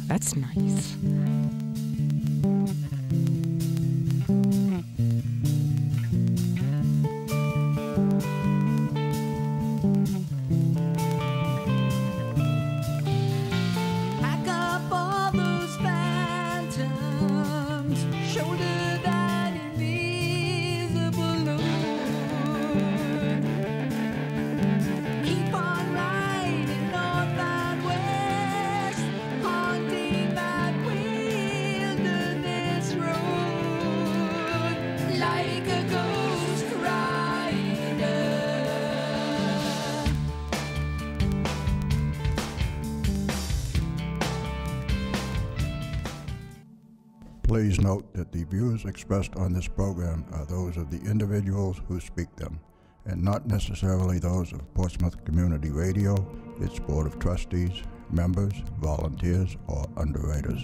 That's nice. Please note that the views expressed on this program are those of the individuals who speak them, and not necessarily those of Portsmouth Community Radio, its Board of Trustees, members, volunteers, or underwriters.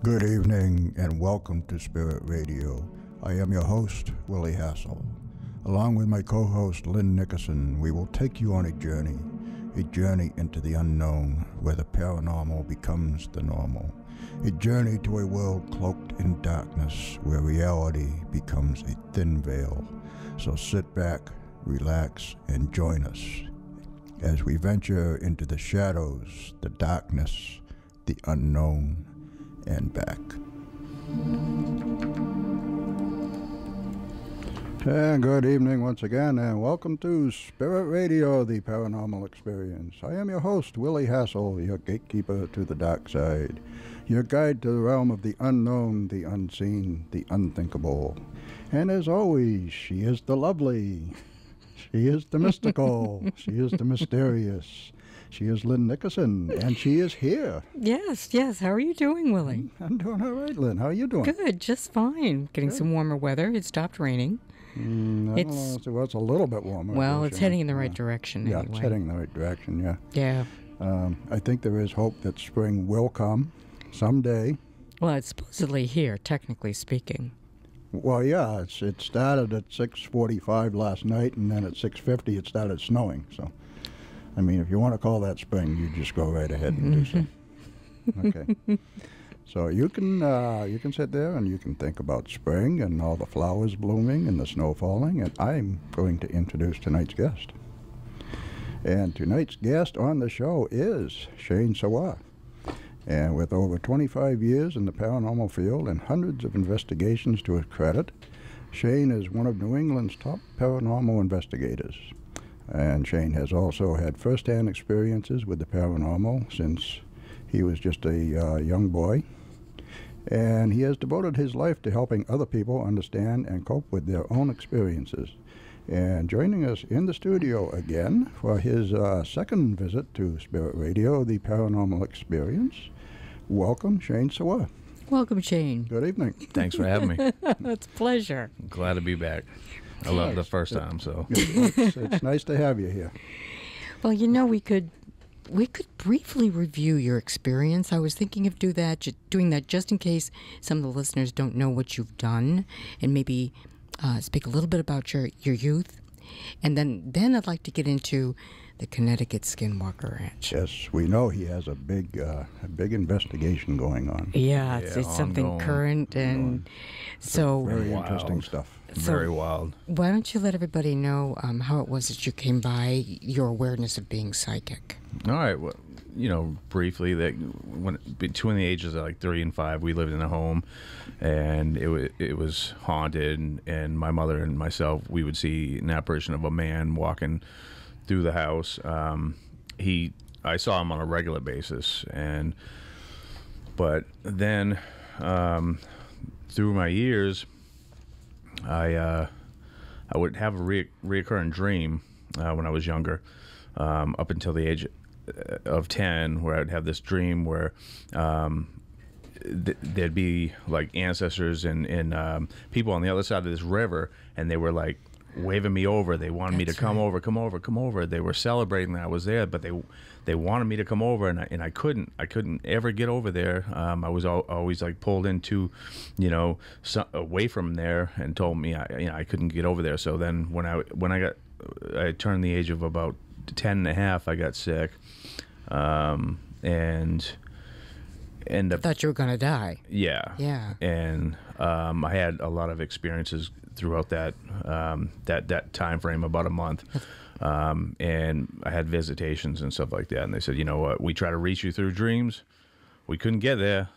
Good evening and welcome to Spirit Radio. I am your host, Willy Hassell. Along with my co-host, Lynn Nickerson, we will take you on a journey into the unknown where the paranormal becomes the normal, a journey to a world cloaked in darkness where reality becomes a thin veil. So sit back, relax, and join us as we venture into the shadows, the darkness, the unknown, and back. And good evening once again, and welcome to Spirit Radio, the Paranormal Experience. I am your host, Willy Hassell, your gatekeeper to the dark side, your guide to the realm of the unknown, the unseen, the unthinkable. And as always, she is the lovely, she is the mystical, she is the mysterious. She is Lynn Nickerson, and she is here. Yes. How are you doing, Willie? I'm doing all right, Lynn. How are you doing? Good, just fine. Getting some warmer weather. It stopped raining. It's a little bit warmer. Well, it's heading in the right direction anyway. Yeah, it's heading in the right direction, yeah. Yeah. I think there is hope that spring will come someday. Well, it's supposedly here, technically speaking. Well, yeah, it started at 6:45 last night, and then at 6:50 it started snowing. So, I mean, if you want to call that spring, you just go right ahead and do so. Okay. So you can sit there and you can think about spring and all the flowers blooming and the snow falling, and I'm going to introduce tonight's guest. And tonight's guest on the show is Shane Sirois. And with over 25 years in the paranormal field and hundreds of investigations to his credit, Shane is one of New England's top paranormal investigators. And Shane has also had first-hand experiences with the paranormal since he was just a young boy. And he has devoted his life to helping other people understand and cope with their own experiences. And joining us in the studio again for his second visit to Spirit Radio, the Paranormal Experience, welcome Shane Sirois. Welcome, Shane. Good evening. Thanks for having me. It's a pleasure. I'm glad to be back. I loved it the first time, so. It's nice to have you here. Well, you know, we could briefly review your experience. I was thinking of doing that just in case some of the listeners don't know what you've done, and maybe speak a little bit about your youth. And then I'd like to get into the Connecticut Skinwalker Ranch. Yes, we know he has a big investigation going on. Yeah, it's something current, and so very interesting stuff. Very wild. Why don't you let everybody know how it was that you came by your awareness of being psychic? All right. Well, briefly, that between the ages of like 3 and 5, we lived in a home, and it was haunted. And my mother and myself, we would see an apparition of a man walking through the house. I saw him on a regular basis, but then through my years, I would have a reoccurring dream when I was younger, up until the age of 10, where I'd have this dream where there'd be like ancestors and people on the other side of this river, and they were like waving me over. They wanted me to come over, come over, come over. They were celebrating that I was there, but they wanted me to come over, and I couldn't ever get over there. I was always like pulled into, away from there, and told me I couldn't get over there. So then when I turned the age of about 10 and a half, I got sick, and I thought you were gonna die. Yeah. And I had a lot of experiences throughout that time frame, about a month. And I had visitations and stuff like that. And they said, you know what, we try to reach you through dreams. We couldn't get there.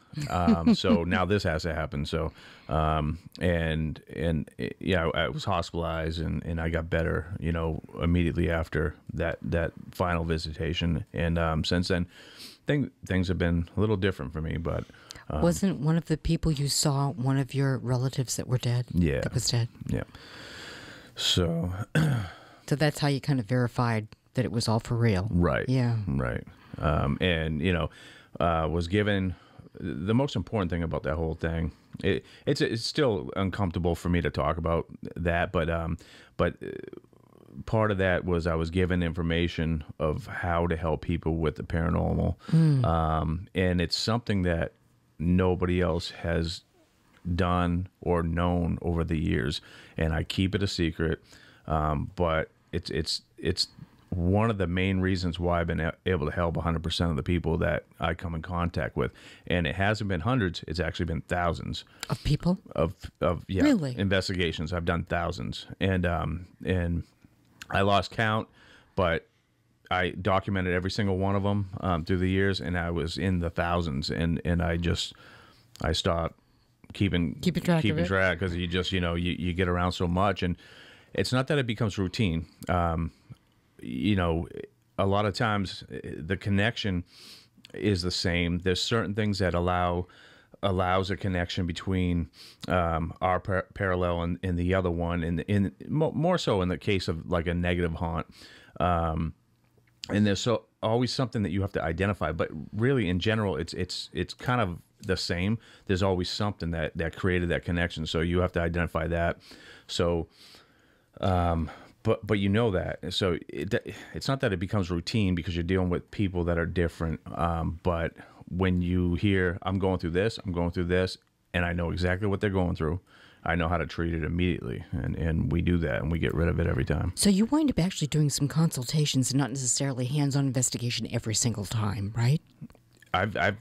So now this has to happen. So, I was hospitalized, and I got better, immediately after that final visitation. And since then, things have been a little different for me, but wasn't one of the people you saw one of your relatives that were dead? Yeah. That was dead? Yeah. So that's how you kind of verified that it was all for real. Right. Yeah. Right. And, was given the most important thing about that whole thing. It's still uncomfortable for me to talk about that, but part of that was I was given information of how to help people with the paranormal. And it's something that nobody else has done or known over the years. And I keep it a secret. But it's one of the main reasons why I've been able to help 100% of the people that I come in contact with. And it hasn't been hundreds, it's actually been thousands. Of people? Of Really? Investigations. I've done thousands. And I lost count, but I documented every single one of them through the years, and I was in the thousands. And I stopped keeping track because you just you get around so much, and it's not that it becomes routine. A lot of times the connection is the same. There's certain things that allows a connection between our parallel and the other one, and more so in the case of like a negative haunt. And there's always something that you have to identify, but really in general, it's kind of the same. There's always something that created that connection, so you have to identify that. So, but you know that. So it's not that it becomes routine because you're dealing with people that are different. But when you hear, I'm going through this, and I know exactly what they're going through, I know how to treat it immediately, and we do that, and we get rid of it every time. So you wind up actually doing some consultations and not necessarily hands-on investigation every single time, right? I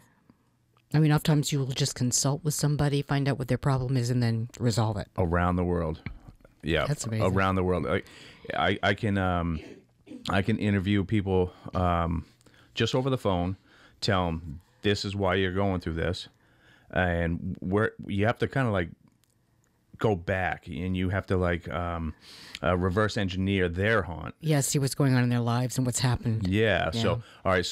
mean, oftentimes you will just consult with somebody, find out what their problem is, and then resolve it. Around the world. Yeah. That's amazing. Around the world. I can interview people just over the phone, tell them this is why you're going through this, and you have to kind of like go back, and you have to like reverse engineer their haunt. Yeah, see what's going on in their lives and what's happened. Yeah. So all right,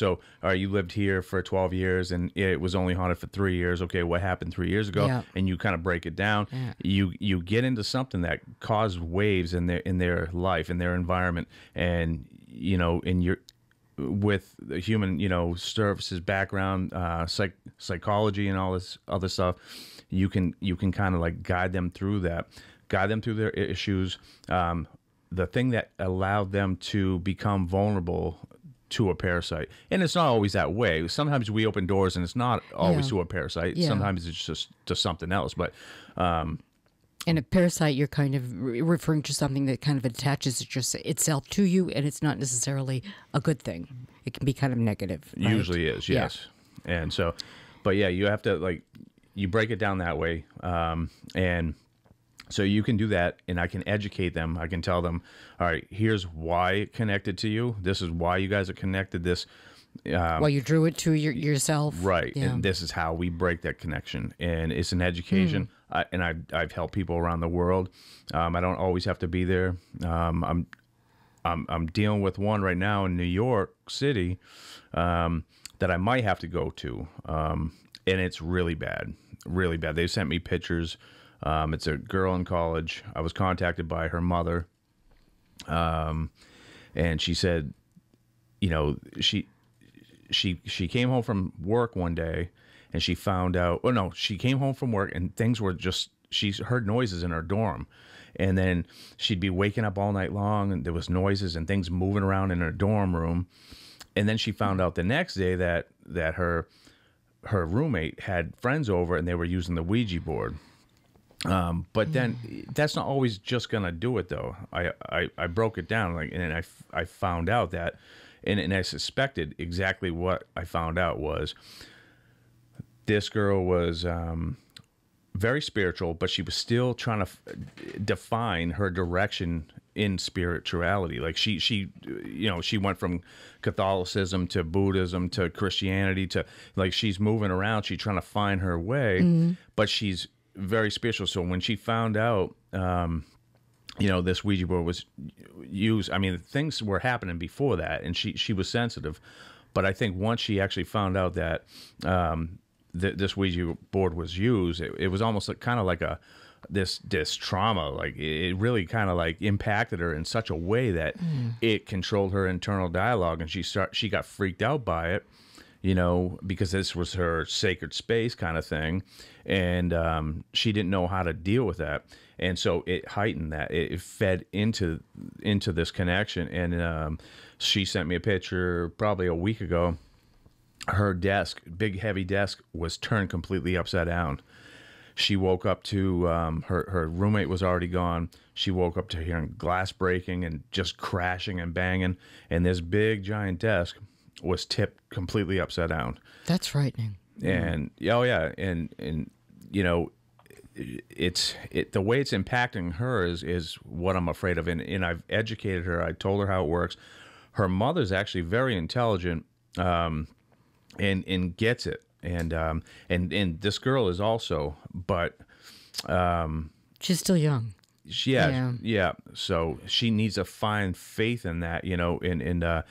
you lived here for 12 years and it was only haunted for 3 years. Okay, what happened 3 years ago? Yeah. And you kind of break it down. Yeah. You get into something that caused waves in their life, in their environment, and in your with the human services background, psychology and all this other stuff. You can kind of like guide them through their issues. The thing that allowed them to become vulnerable to a parasite, and it's not always that way. Sometimes we open doors and it's not always to a parasite. Yeah. Sometimes it's just to something else. But and a parasite, you're kind of referring to something that kind of attaches itself to you, and it's not necessarily a good thing. It can be kind of negative. Right? Usually is, yes. Yeah. And so, but yeah, you have to you break it down that way. And so you can do that, and I can educate them. I can tell them, all right, here's why it connected to you. This is why you guys are connected. This, well, you drew it to yourself. Right. Yeah. And this is how we break that connection. And it's an education. And I've helped people around the world. I don't always have to be there. I'm dealing with one right now in New York City that I might have to go to. And it's really bad. Really bad. They sent me pictures. It's a girl in college. I was contacted by her mother. And she said, she came home from work one day and she found out, she came home from work and things were just, she heard noises in her dorm And then she'd be waking up all night long, and there was noises and things moving around in her dorm room. And then she found out the next day that her roommate had friends over and they were using the Ouija board. But then that's not always just gonna do it, though. I broke it down, and I found out that, and I suspected exactly what I found out was this girl was very spiritual, but she was still trying to define her direction in spirituality. Like she went from Catholicism to Buddhism to Christianity to, like, she's moving around. She's trying to find her way, but she's very spiritual. So when she found out, this Ouija board was used, I mean, things were happening before that, and she was sensitive. But I think once she actually found out that this Ouija board was used, it was almost kind of like this trauma. Like, it really kind of like impacted her in such a way that it controlled her internal dialogue, and she got freaked out by it, because this was her sacred space kind of thing, and she didn't know how to deal with that, and so it heightened that. It fed into this connection, and she sent me a picture probably a week ago. Her desk, big heavy desk, was turned completely upside down. She woke up to her roommate was already gone. She woke up to hearing glass breaking and just crashing and banging, and this big giant desk was tipped completely upside down. That's frightening. And and it's the way it's impacting her is what I'm afraid of. And I've educated her. I told her how it works. Her mother's actually very intelligent, and gets it. And this girl is also, but she's still young. Yeah. So she needs to find faith in that, and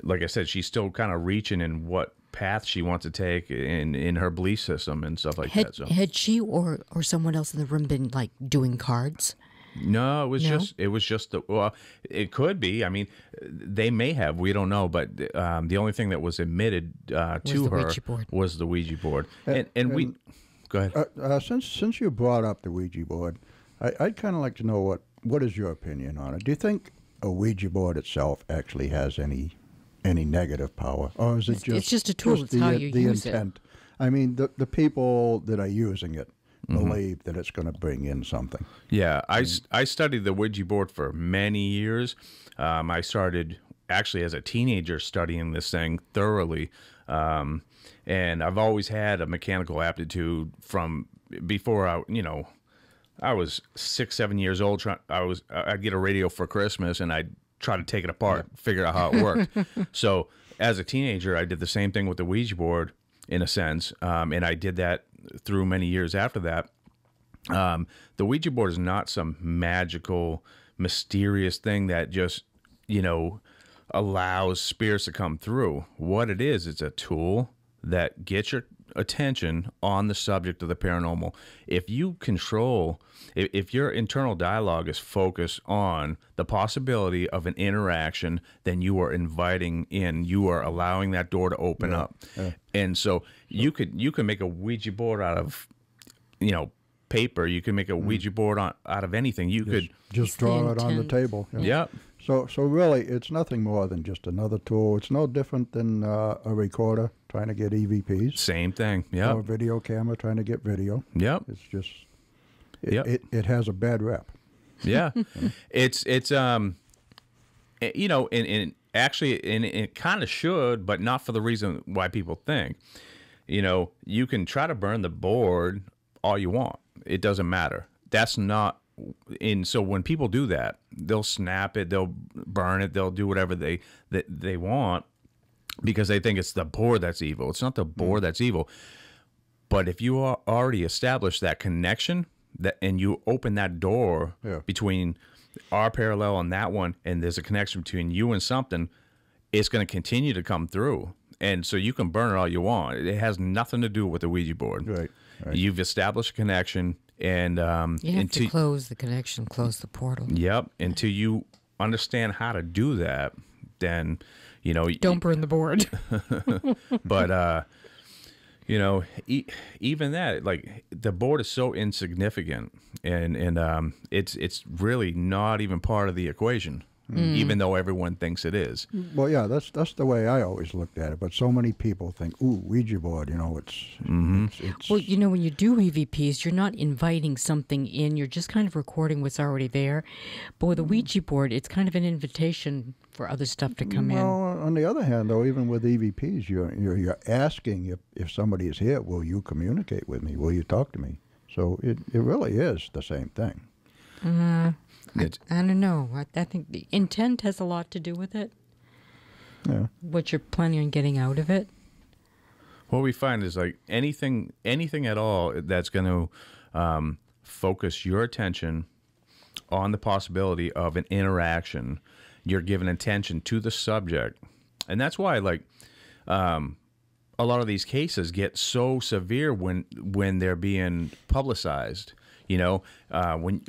like I said, she's still kind of reaching in what path she wants to take in her belief system and stuff like that. So had she or someone else in the room been like doing cards? No, it was just it could be. I mean, they may have. We don't know. But the only thing that was admitted to her was the Ouija board. And we go ahead. Since you brought up the Ouija board, I'd kind of like to know what is your opinion on it. Do you think a Ouija board itself actually has any negative power, or is it it's just a tool? It's how you use intent? I mean, the people that are using it believe that it's going to bring in something. Yeah, I studied the Ouija board for many years. I started actually as a teenager studying this thing thoroughly, and I've always had a mechanical aptitude from before I was 6-7 years old. I'd get a radio for Christmas, and I'd try to take it apart, figure out how it worked. So as a teenager, I did the same thing with the Ouija board, in a sense, and I did that through many years after that. The Ouija board is not some magical, mysterious thing that just, allows spirits to come through. What it is, it's a tool that gets your attention on the subject of the paranormal. If you control, if your internal dialogue is focused on the possibility of an interaction, then you are inviting in, you are allowing that door to open up. And so you can make a Ouija board out of, paper. You can make a Ouija board out of anything. You could just draw it on the table. Yep. So really, it's nothing more than just another tool. It's no different than a recorder trying to get EVPs. Same thing. Yeah. Or a video camera trying to get video. Yep. It's just it has a bad rep. Yeah. It's and actually it kind of should, but not for the reason why people think. You can try to burn the board all you want. It doesn't matter. That's not so when people do that, they'll snap it, they'll burn it, they'll do whatever they want because they think it's the board that's evil. It's not the board that's evil. But if you already established that connection, and you open that door between our parallel and that one, and there's a connection between you and something, it's going to continue to come through. And so you can burn it all you want. It has nothing to do with the Ouija board. Right. You've established a connection, and you have to close the connection, close the portal. Yep. Until you understand how to do that, then don't burn the board. But You know, even that, like the board is so insignificant, and it's really not even part of the equation, even though everyone thinks it is. Well, yeah, that's the way I always looked at it. But so many people think, ooh, Ouija board, you know, it's Well, you know, when you do EVPs, you're not inviting something in. You're just kind of recording what's already there. But with a Ouija board, it's kind of an invitation for other stuff to come in. Well, on the other hand, though, even with EVPs, you're asking if somebody is here, will you communicate with me? Will you talk to me? So it really is the same thing. I don't know. I think the intent has a lot to do with it. Yeah. What you're planning on getting out of it. What we find is like anything at all that's going to focus your attention on the possibility of an interaction. You're giving attention to the subject, and that's why like a lot of these cases get so severe when they're being publicized. You know, when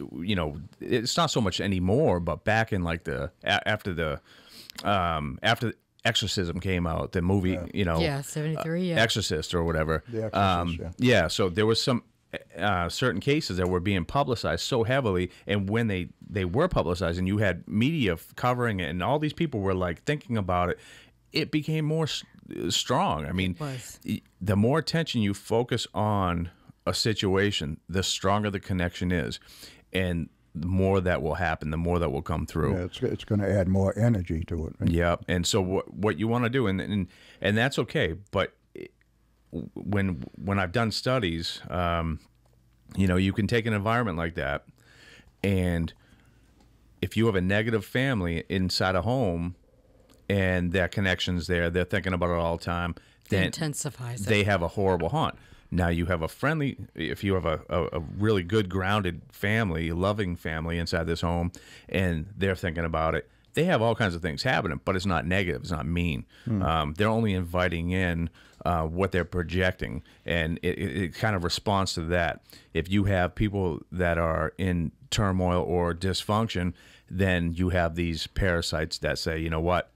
it's not so much anymore, but back in like after Exorcism came out, the movie, Yeah, 73, yeah. Exorcist or whatever. The Exorcist, yeah. So there was some certain cases that were being publicized so heavily, and when they were publicized, and you had media covering it, and all these people were like thinking about it, it became more strong. I mean, the more attention you focus on a situation, the stronger the connection is, and the more that will happen, the more that will come through. Yeah, it's going to add more energy to it. Right? Yeah, and so what you want to do, and that's okay. But when I've done studies, you can take an environment like that, and if you have a negative family inside a home, and that connection's there, they're thinking about it all the time. Then it intensifies it. They have a horrible haunt. Now you have if you have a really good grounded family, loving family inside this home, and they're thinking about it, they have all kinds of things happening, but it's not negative, it's not mean. They're only inviting in what they're projecting, and it kind of responds to that. If you have people that are in turmoil or dysfunction, then you have these parasites that say, you know what,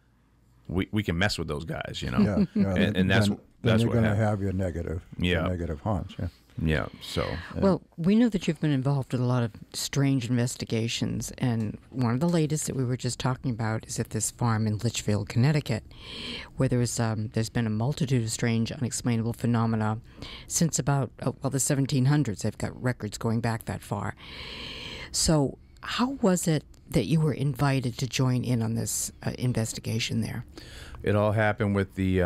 we can mess with those guys, you know. Yeah. And that's then what you're going to happens. have your negative haunts. Yeah. Yeah. So. Well, we know that you've been involved in a lot of strange investigations, and one of the latest that we were just talking about is at this farm in Litchfield, Connecticut, where there's been a multitude of strange, unexplainable phenomena since about the 1700s. They've got records going back that far. So, how was it that you were invited to join in on this investigation there? It all happened with the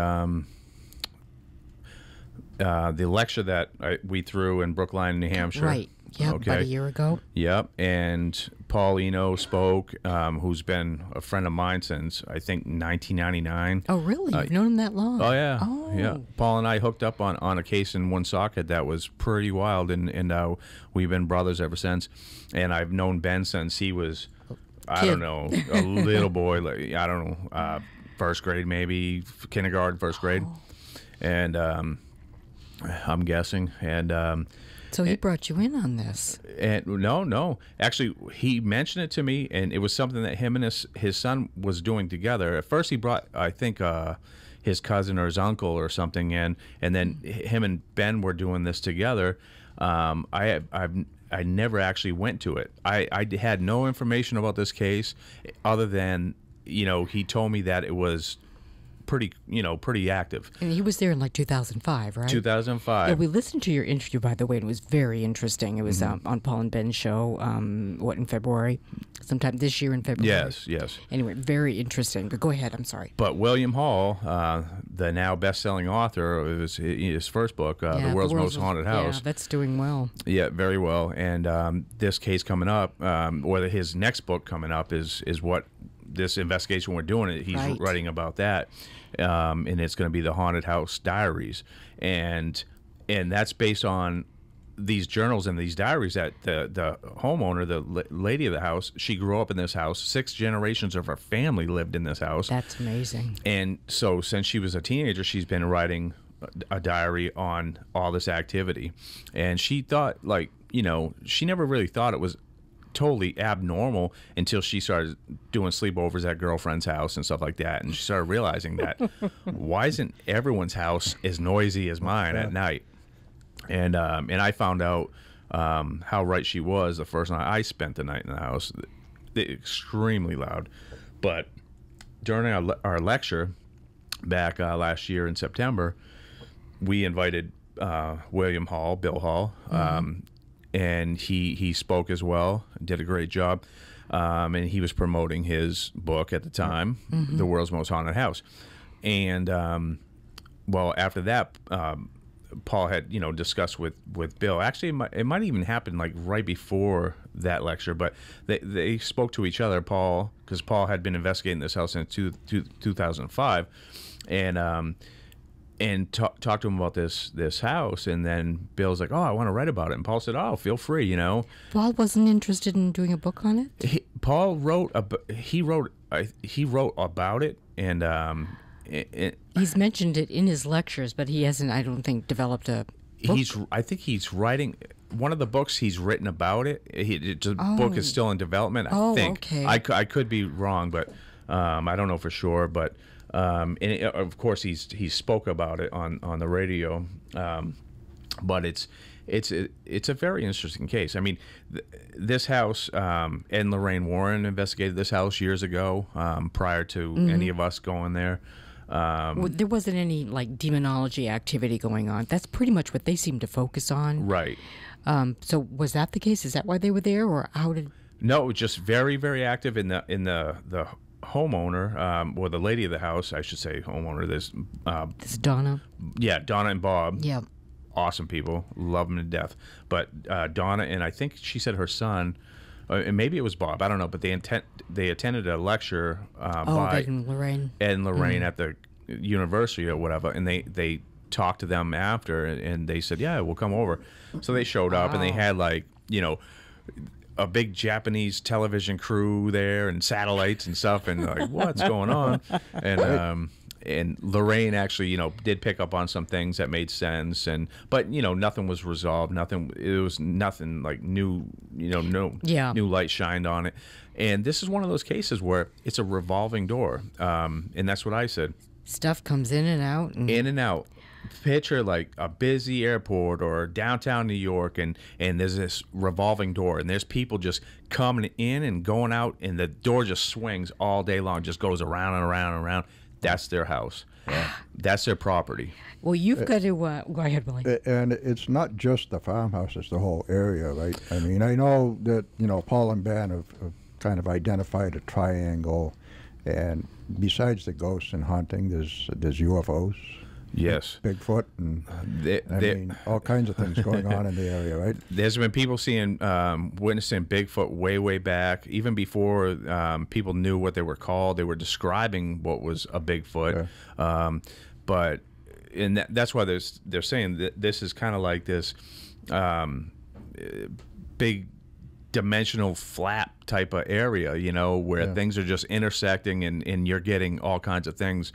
lecture that we threw in Brookline, New Hampshire. Right. Yep. Okay. About a year ago. Yep. And Paul Eno spoke, who's been a friend of mine since, I think, 1999. Oh, really? You've known him that long? Oh, yeah. Oh. Yeah. Paul and I hooked up on a case in Woonsocket that was pretty wild, and we've been brothers ever since. And I've known Ben since he was, I don't know, a little boy, like, I don't know, first grade maybe, kindergarten, first grade. And I'm guessing. And so he brought you in on this. And no. Actually, he mentioned it to me, and it was something that him and his son was doing together. At first, he brought, I think, his cousin or his uncle or something in, and then him and Ben were doing this together. I never actually went to it. I had no information about this case other than, he told me that it was pretty active. And he was there in like 2005, right? 2005. Yeah, we listened to your interview, by the way, and it was very interesting. It was on Paul and Ben's show, in February? Sometime this year in February. Yes. Anyway, very interesting. But go ahead, I'm sorry. But William Hall, the now best-selling author of his first book, The World's Most Haunted House. Yeah, that's doing well. Yeah, very well. And this case coming up, or his next book coming up is what this investigation we're doing. He's writing about that, and it's going to be the Haunted House Diaries, and that's based on these journals and these diaries that the homeowner, the lady of the house, she grew up in this house. 6 generations of her family lived in this house. That's amazing. And so since she was a teenager, she's been writing a diary on all this activity, and she thought, she never really thought it was totally abnormal until she started doing sleepovers at girlfriend's house and stuff like that, and she started realizing that why isn't everyone's house as noisy as mine at night? And I found out how right she was the first night I spent the night in the house. Extremely loud. But during our lecture back last year in September, we invited Bill Hall, and he spoke as well, did a great job, and he was promoting his book at the time, The World's Most Haunted House. And well, after that, Paul had discussed with Bill. Actually, it might even happen like right before that lecture, but they spoke to each other, Paul, because Paul had been investigating this house since 2005, and talked to him about this house. And then Bill's like, "Oh, I want to write about it." And Paul said, "Oh, feel free." Paul wasn't interested in doing a book on it. Paul wrote about it, and he's mentioned it in his lectures, but he hasn't, I don't think, developed a book. I think he's writing one of the books he's written about it. The book is still in development. I think. Okay. I could be wrong, but I don't know for sure. But of course he spoke about it on the radio. But it's a very interesting case. I mean, this house, Ed and Lorraine Warren investigated this house years ago, prior to any of us going there. There wasn't any like demonology activity going on. That's pretty much what they seem to focus on. Right. So was that the case? Is that why they were there, or how did? No, just very, very active in the homeowner, or the lady of the house, I should say, homeowner. This Donna. Yeah, Donna and Bob. Yeah. Awesome people, love them to death. But Donna and I think she said her son, and maybe it was Bob, I don't know, but they attended a lecture by Ed and Lorraine. Ed and Lorraine at the university or whatever, and they talked to them after, and they said, "Yeah, we'll come over." So they showed up, and they had like a big Japanese television crew there and satellites and stuff, and like, what's going on? And Lorraine actually, did pick up on some things that made sense, but nothing was resolved. It was nothing like new, new light shined on it. And this is one of those cases where it's a revolving door, and that's what I said. Stuff comes in and out. In and out. Picture like a busy airport or downtown New York, and there's this revolving door, and there's people just coming in and going out, and the door just swings all day long, just goes around and around and around. That's their house. Yeah. That's their property. Well, you've got to go ahead, Willie. And it's not just the farmhouse; it's the whole area, right? I mean, I know that Paul and Ben have kind of identified a triangle, and besides the ghosts and haunting, there's UFOs. Yes. Bigfoot and I mean, all kinds of things going on in the area, right? There's been people witnessing Bigfoot way back, even before people knew what they were called. They were describing what was a Bigfoot. Yeah. But that's why they're saying that this is kind of like this big dimensional flap type of area, where things are just intersecting, and you're getting all kinds of things.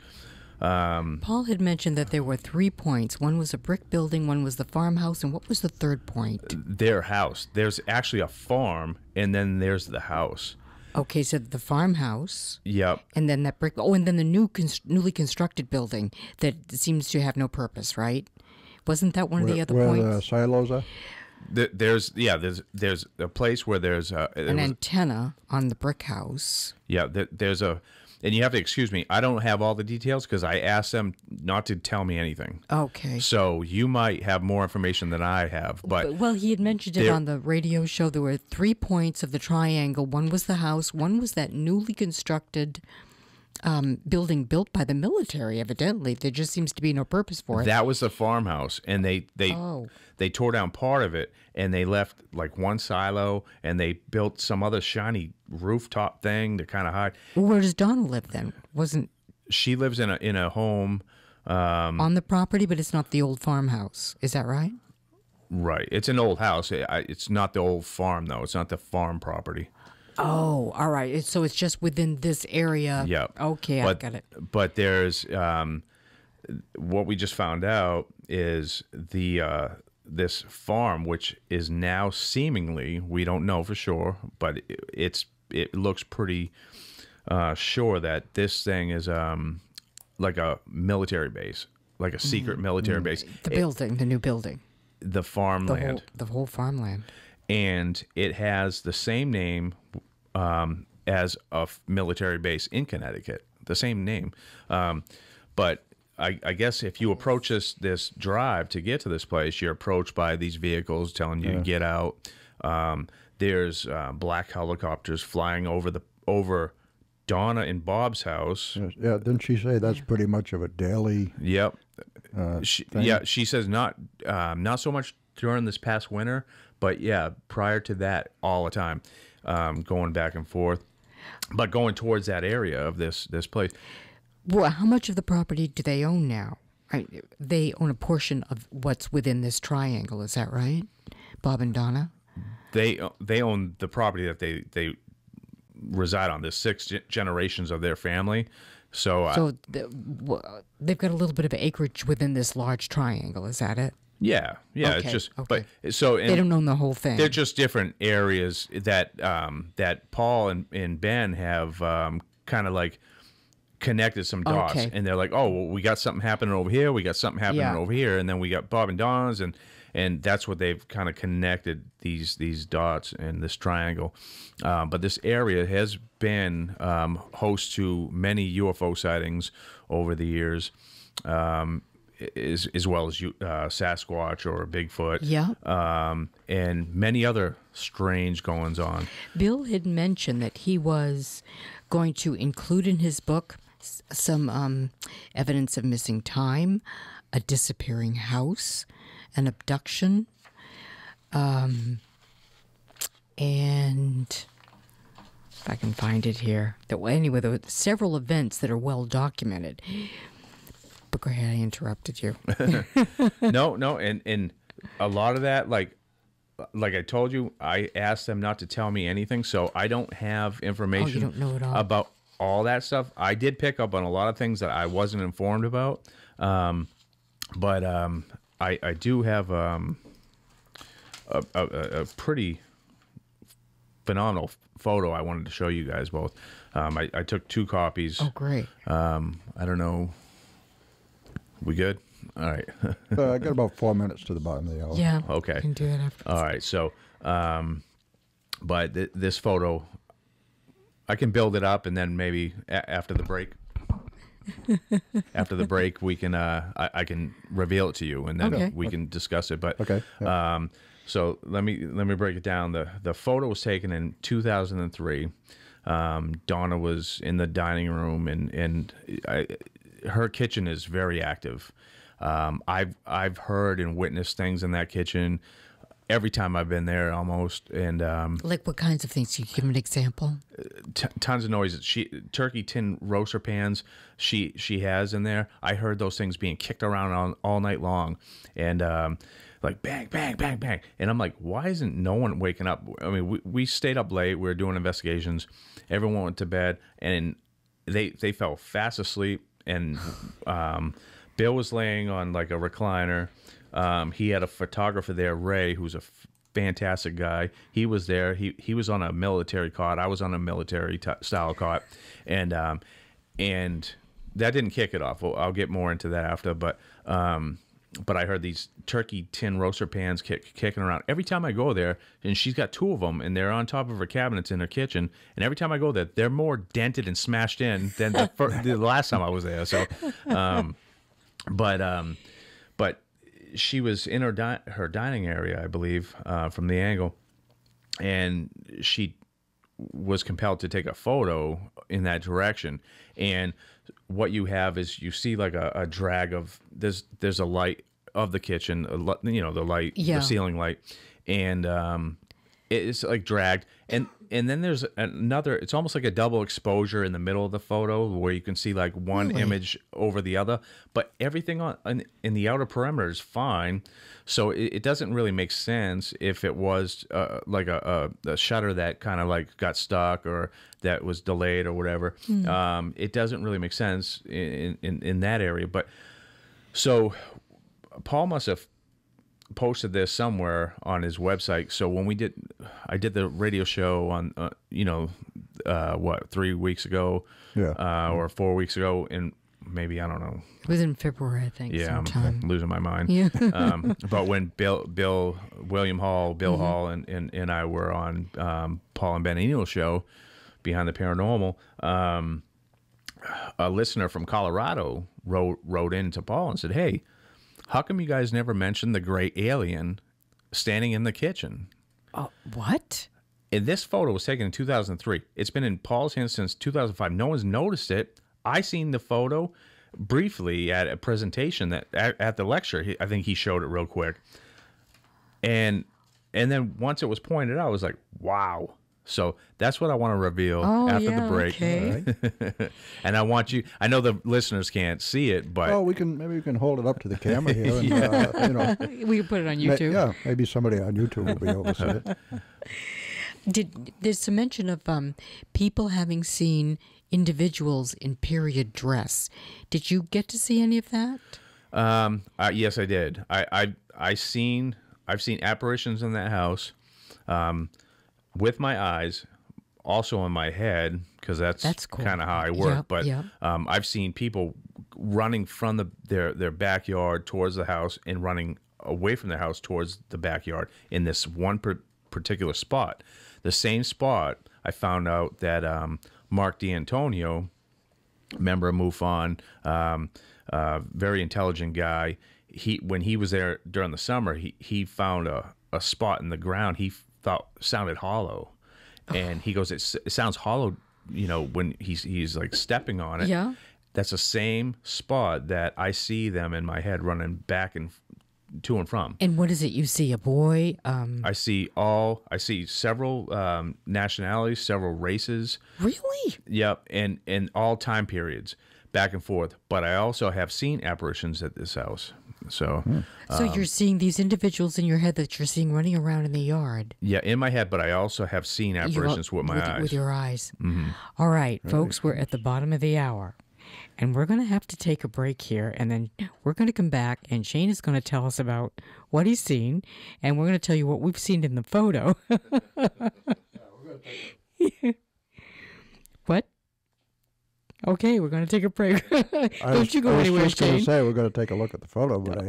Paul had mentioned that there were 3 points. One was a brick building, one was the farmhouse, and what was the third point? Their house. There's actually a farm, and then there's the house. Okay, so the farmhouse. Yep. And then that brick. Oh, and then the newly constructed building that seems to have no purpose, right? Wasn't that one of the other points? Where the silos are? There's a place where there's an antenna on the brick house. Yeah, there's a. And you have to excuse me, I don't have all the details because I asked them not to tell me anything. Okay. So you might have more information than I have. But well, he had mentioned it on the radio show. There were 3 points of the triangle. One was the house. One was that newly constructed building built by the military, evidently. There just seems to be no purpose for it. That was the farmhouse. And they tore down part of it, and they left like one silo, and they built some other shiny rooftop thing to kind of hide. Well, where does Donna live then? She lives in a home on the property, but it's not the old farmhouse. Is that right? Right. It's an old house. It's not the old farm, though. It's not the farm property. Oh, all right. So it's just within this area. Yeah. Okay, I got it. But there's what we just found out is the this farm, which is now seemingly, we don't know for sure, but it looks pretty sure that this thing is like a military base, like a secret military base. The new building. The farmland. The whole farmland. And it has the same name as a military base in Connecticut, the same name. But I guess if you approach this drive to get to this place, you're approached by these vehicles telling you to get out. There's black helicopters flying over Donna and Bob's house. Yeah, didn't she say that's pretty much of a daily? Yep. Thing? She says not so much during this past winter, but yeah, prior to that, all the time, going back and forth, but going towards that area of this place. Well, how much of the property do they own now? They own a portion of what's within this triangle. Is that right, Bob and Donna? They own the property that they reside on. There's 6 generations of their family. So they've got a little bit of acreage within this large triangle. Is that it? Yeah. Okay, It's just, okay. but so They don't own the whole thing. They're just different areas that that Paul and Ben have kind of like connected some dots, and they're like, oh, well, we got something happening over here, we got something happening over here, and then we got Bob and Don's, and that's what they've kind of connected these dots in this triangle. But this area has been host to many UFO sightings over the years, as well as Sasquatch or Bigfoot, and many other strange goings on. Bill had mentioned that he was going to include in his book some evidence of missing time, a disappearing house, an abduction, and if I can find it here. Anyway, there were several events that are well documented. But go ahead, I interrupted you. No, and a lot of that, like I told you, I asked them not to tell me anything, so I don't have information you don't know it all. about all that stuff. I did pick up on a lot of things that I wasn't informed about, but I do have a pretty phenomenal photo I wanted to show you guys both. I took 2 copies. Oh, great. I don't know. We good? All right. I got about 4 minutes to the bottom of the hour. Yeah. Okay. I can do that after. All right. So, but this photo, I can build it up, and then maybe after the break, we can I can reveal it to you, and then we can discuss it. But so let me break it down. The photo was taken in 2003. Donna was in the dining room, and her kitchen is very active. I've heard and witnessed things in that kitchen every time I've been there, almost. And like what kinds of things? Can you give an example? Tons of noises. Turkey tin roaster pans she has in there. I heard those things being kicked around all night long, and like bang, bang, bang, bang. And I'm like, why isn't no one waking up? I mean, we stayed up late. We were doing investigations. Everyone went to bed, and they fell fast asleep. And Bill was laying on like a recliner. He had a photographer there, Ray, who's a fantastic guy. He was there. He was on a military cot. I was on a military style cot, and that didn't kick it off. I'll get more into that after. But I heard these turkey tin roaster pans kicking around every time I go there, and she's got 2 of them, and they're on top of her cabinets in her kitchen. And every time I go there, they're more dented and smashed in than the last time I was there. So, but she was in her dining area, I believe, from the angle, and she was compelled to take a photo in that direction. And what you have is you see like a drag of there's a light of the kitchen, the light, the ceiling light, and it's like dragged, and then there's another. It's almost like a double exposure in the middle of the photo where you can see like one image over the other, but everything in the outer perimeter is fine. So it doesn't really make sense if it was like a shutter that kind of like got stuck or that was delayed or whatever. It doesn't really make sense in that area. But so Paul must have posted this somewhere on his website. So when I did the radio show on, 3 weeks ago, or 4 weeks ago, and maybe, I don't know. It was in February, I think. Yeah, sometime. I'm losing my mind. Yeah. But when William Hall, Bill Hall, and I were on Paul and Ben Eno's show, Behind the Paranormal, a listener from Colorado wrote in to Paul and said, "Hey, how come you guys never mentioned the gray alien standing in the kitchen?" What? And this photo was taken in 2003. It's been in Paul's hands since 2005. No one's noticed it. I seen the photo briefly at a presentation that at the lecture. I think he showed it real quick. And then once it was pointed out, I was like, wow. So that's what I want to reveal after the break. Okay. And I know the listeners can't see it, but maybe we can hold it up to the camera here. And, We can put it on YouTube. Maybe somebody on YouTube will be able to see it. There's some mention of people having seen individuals in period dress. Did you get to see any of that? Yes, I did. I've seen apparitions in that house. With my eyes, also in my head, because that's cool. kind of how I work. Yep. I've seen people running from their backyard towards the house and running away from their house towards the backyard in this one particular spot. The same spot I found out that Mark D'Antonio, member of MUFON, very intelligent guy. When he was there during the summer, he found a spot in the ground he thought sounded hollow, and he goes, it sounds hollow, when he's like stepping on it. Yeah, that's the same spot that I see them in my head running back and to and from. And what is it you see? A boy? I see several nationalities, several races. Really? Yep, and all time periods, back and forth. But I also have seen apparitions at this house. So you're seeing these individuals in your head that you're seeing running around in the yard. Yeah, in my head, but I also have seen apparitions with my eyes. With your eyes. Mm-hmm. All right, folks, we're at the bottom of the hour. And we're going to have to take a break here, and then we're going to come back, and Shane is going to tell us about what he's seen, and we're going to tell you what we've seen in the photo. What? Okay, we're going to take a break. Don't you go anywhere, Shane. I was just going to say we're going to take a look at the photo, but I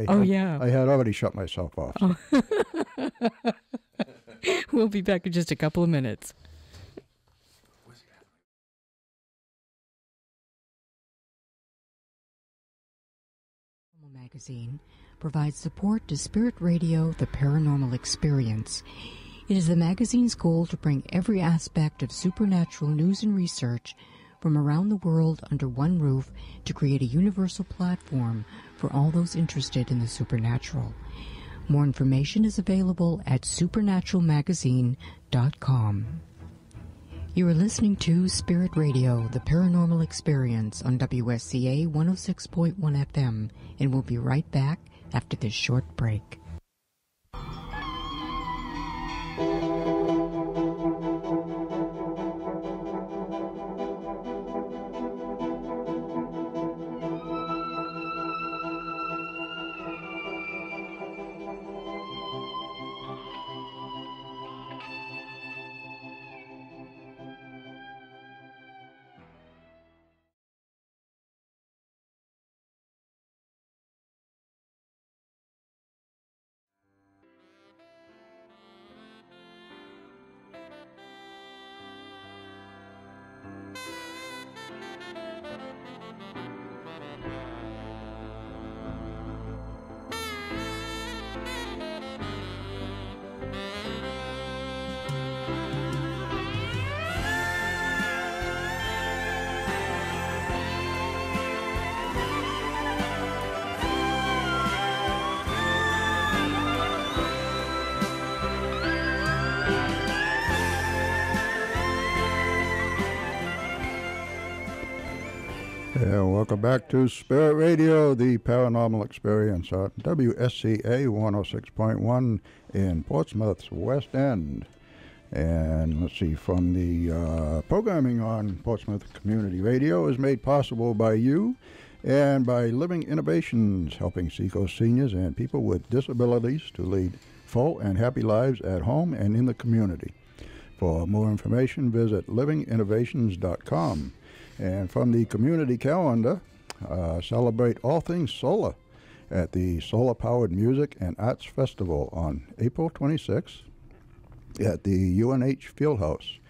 had already shut myself off. So. We'll be back in just a couple of minutes. Magazine provides support to Spirit Radio, The Paranormal Experience. It is the magazine's goal to bring every aspect of supernatural news and research from around the world under one roof to create a universal platform for all those interested in the supernatural. More information is available at supernaturalmagazine.com. You are listening to Spirit Radio, The Paranormal Experience on WSCA 106.1 FM, and we'll be right back after this short break. And welcome back to Spirit Radio, the Paranormal Experience on WSCA 106.1 in Portsmouth's West End. And let's see, from the programming on Portsmouth Community Radio is made possible by you And by Living Innovations, helping Seacoast seniors and people with disabilities to lead full and happy lives at home and in the community. For more information, visit livinginnovations.com. And from the community calendar, celebrate all things solar at the Solar Powered Music and Arts Festival on April 26th at the UNH Fieldhouse.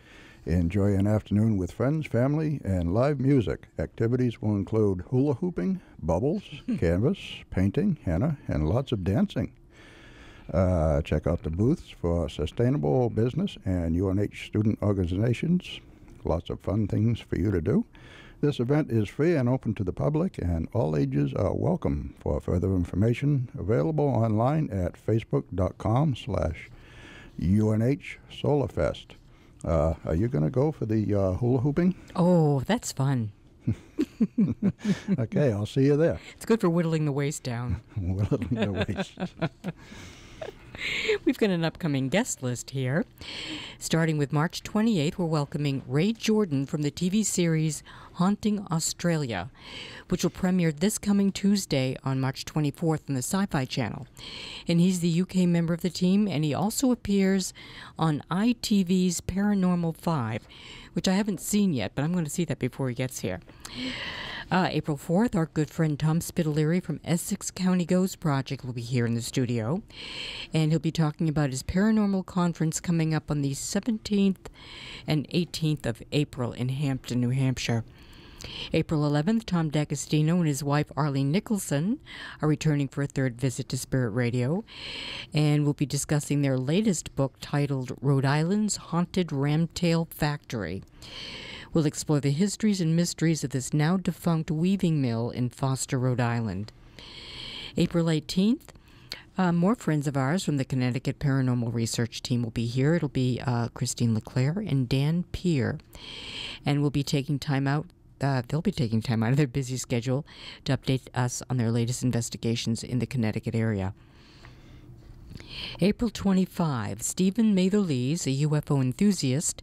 Enjoy an afternoon with friends, family, and live music. Activities will include hula hooping, bubbles, canvas, painting, henna, and lots of dancing. Check out the booths for sustainable business and UNH student organizations. Lots of fun things for you to do. This event is free and open to the public, and all ages are welcome. For further information, available online at facebook.com/UNH Solarfest. Are you going to go for the hula hooping? Oh, that's fun. Okay, I'll see you there. It's good for whittling the waist down. Whittling the waist. We've got an upcoming guest list here. Starting with March 28th, we're welcoming Ray Jordan from the TV series Haunting Australia, which will premiere this coming Tuesday on March 24th on the Sci-Fi Channel. And he's the UK member of the team, and he also appears on ITV's Paranormal 5, which I haven't seen yet, but I'm going to see that before he gets here. April 4th, our good friend Tom Spitaleri from Essex County Ghost Project will be here in the studio, and he'll be talking about his paranormal conference coming up on the 17th and 18th of April in Hampton, New Hampshire. April 11th, Tom D'Agostino and his wife Arlene Nicholson are returning for a third visit to Spirit Radio, and we'll be discussing their latest book titled Rhode Island's Haunted Ramtail Factory. We'll explore the histories and mysteries of this now-defunct weaving mill in Foster, Rhode Island. April 18th, more friends of ours from the Connecticut Paranormal Research Team will be here. It'll be Christine LeClaire and Dan Peer. And we'll be taking time out. They'll be taking time out of their busy schedule to update us on their latest investigations in the Connecticut area. April 25, Stephen Mather-Lees, a UFO enthusiast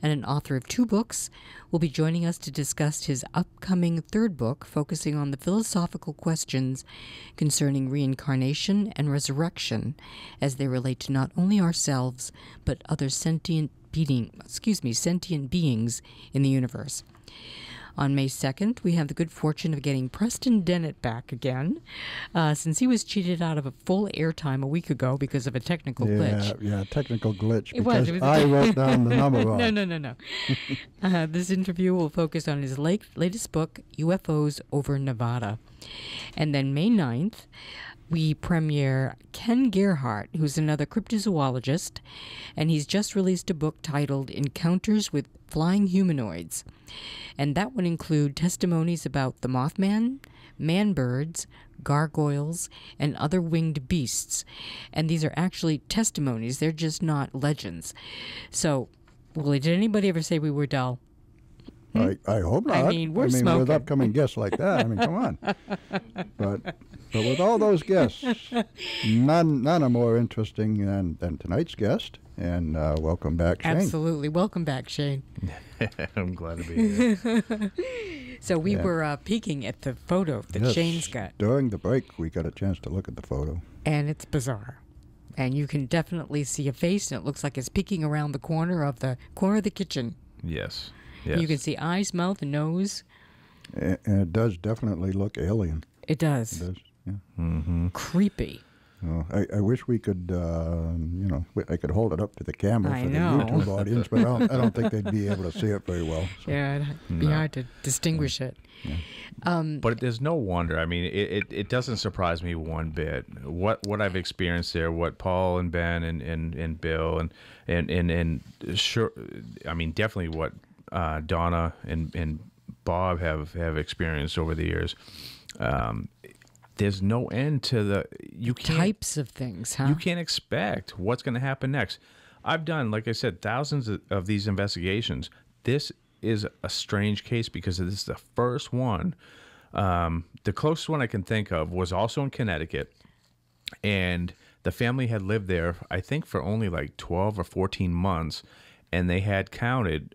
and an author of 2 books, will be joining us to discuss his upcoming 3rd book, focusing on the philosophical questions concerning reincarnation and resurrection as they relate to not only ourselves, but other sentient beings in the universe. On May 2nd, we have the good fortune of getting Preston Dennett back again, since he was cheated out of a full airtime a week ago because of a technical glitch. Yeah, technical glitch. It Because was. I wrote down the number wrong. No. This interview will focus on his latest book, UFOs over Nevada. And then May 9th, we premiere Ken Gerhardt, who's another cryptozoologist, and he's just released a book titled Encounters with Flying Humanoids. And that would include testimonies about the Mothman, man-birds, gargoyles, and other winged beasts. And these are actually testimonies. They're just not legends. So, Willie, did anybody ever say we were dull? I hope not. I mean, we're smoking. With upcoming guests like that, I mean, come on. But with all those guests, none are more interesting than tonight's guest. And welcome back, Shane. Absolutely. Welcome back, Shane. I'm glad to be here. So we were peeking at the photo that Shane's got. During the break, we got a chance to look at the photo. And it's bizarre. And you can definitely see a face, and it looks like it's peeking around the corner of the kitchen. Yes. You can see eyes, mouth, and nose. And it does definitely look alien. It does. It does, yeah. Mm-hmm. Creepy. Oh, I wish we could, I could hold it up to the camera I for know. the YouTube audience, but I don't think they'd be able to see it very well. So. Yeah, it'd be hard to distinguish it. Yeah. But there's no wonder. I mean, it doesn't surprise me one bit. What I've experienced there, what Paul and Ben and Bill and sure, I mean, definitely what Donna and Bob have experienced over the years. There's no end to the types of things, huh? You can't expect what's going to happen next. I've done, like I said, thousands of these investigations. This is a strange case because this is the first one. The closest one I can think of was also in Connecticut, and the family had lived there, I think, for only like 12 or 14 months, and they had counted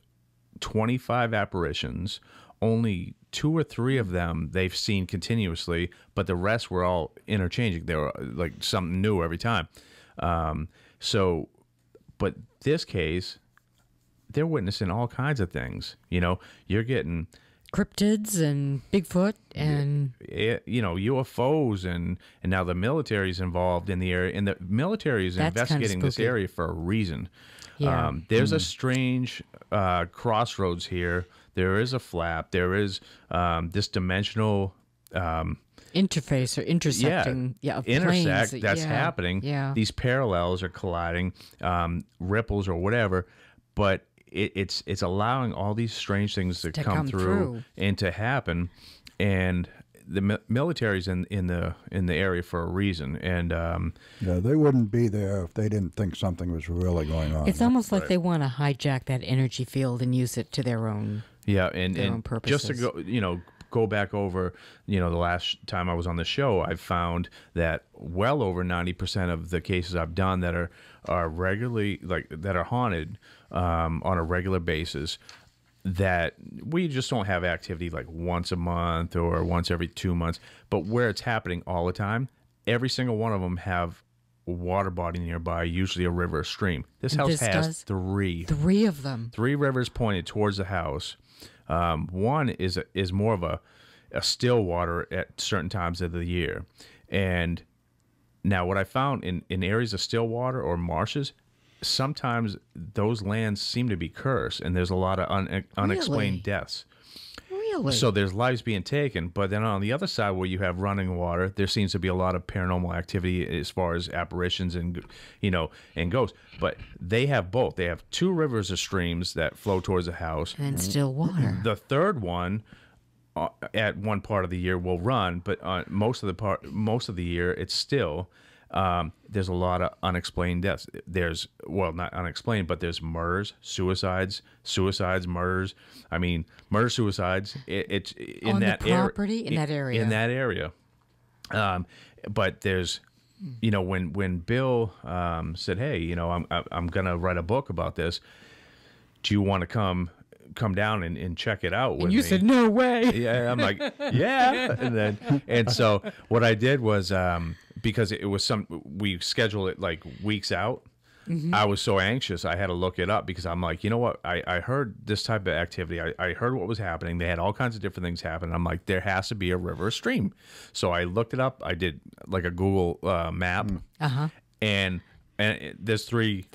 25 apparitions. Only 2 or 3 of them they've seen continuously, but the rest were all interchanging. They were like something new every time. But this case, they're witnessing all kinds of things. You know, you're getting cryptids and Bigfoot and UFOs, and now the military's involved in the area, and the military is investigating this area for a reason. Yeah. There's a strange crossroads here. There is a flap. There is this dimensional interface or intersecting. Of intersect planes. that's happening. Yeah. These parallels are colliding, ripples or whatever, but it's allowing all these strange things to come through and to happen, and the military's in the area for a reason, and they wouldn't be there if they didn't think something was really going on. It's almost like they want to hijack that energy field and use it to their own own purposes. Just to go back over, the last time I was on the show, I found that well over 90% of the cases I've done that are regularly that are haunted on a regular basis, that we just don't have activity like once a month or once every 2 months, but where it's happening all the time, every single one of them have a water body nearby, usually a river or stream. This house has 3. 3 of them. 3 rivers pointed towards the house. One is more of a still water at certain times of the year. And now what I found in areas of still water or marshes, sometimes those lands seem to be cursed, and there's a lot of unexplained deaths. Really? So there's lives being taken, but then on the other side where you have running water, there seems to be a lot of paranormal activity as far as apparitions and ghosts. But they have both. They have 2 rivers or streams that flow towards the house, and still water. The third one at one part of the year will run, but most of the year it's still. There's a lot of unexplained deaths. There's, well, not unexplained, but there's murders, suicides, murders. I mean, murder, suicides. It's in on that the property in that area. In that area. But there's, when Bill said, "Hey, I'm gonna write a book about this. Do you want to come down and check it out with me?" And you said, "No way." Yeah, I'm like, yeah. And so what I did was, because it was we scheduled it like weeks out. Mm-hmm. I was so anxious I had to look it up, because I'm like, you know what? I heard this type of activity. I heard what was happening. They had all kinds of different things happen. I'm like, there has to be a river or stream. So I looked it up. I did like a Google map. And there's three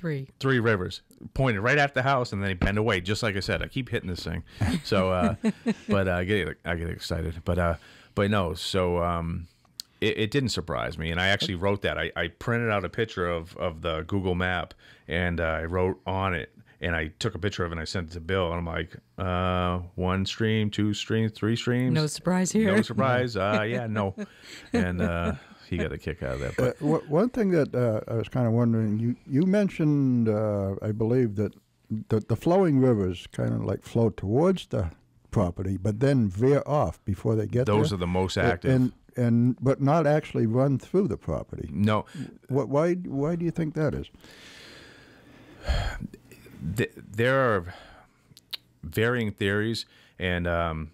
rivers pointed right at the house, and then they bend away, just like I said. I keep hitting this thing, so but I get excited, but no. So it didn't surprise me, and I actually wrote that. I printed out a picture of the Google map, and I wrote on it, and I took a picture of it and I sent it to Bill, and I'm like, 1 stream, 2 streams, 3 streams. No surprise here. No surprise. Yeah, no, and. He got a kick out of that. But one thing that I was kind of wondering, you mentioned, I believe, that the flowing rivers kind of like flow towards the property, but then veer off before they get there. Those are the most active. But not actually run through the property. No. Why do you think that is? There are varying theories, and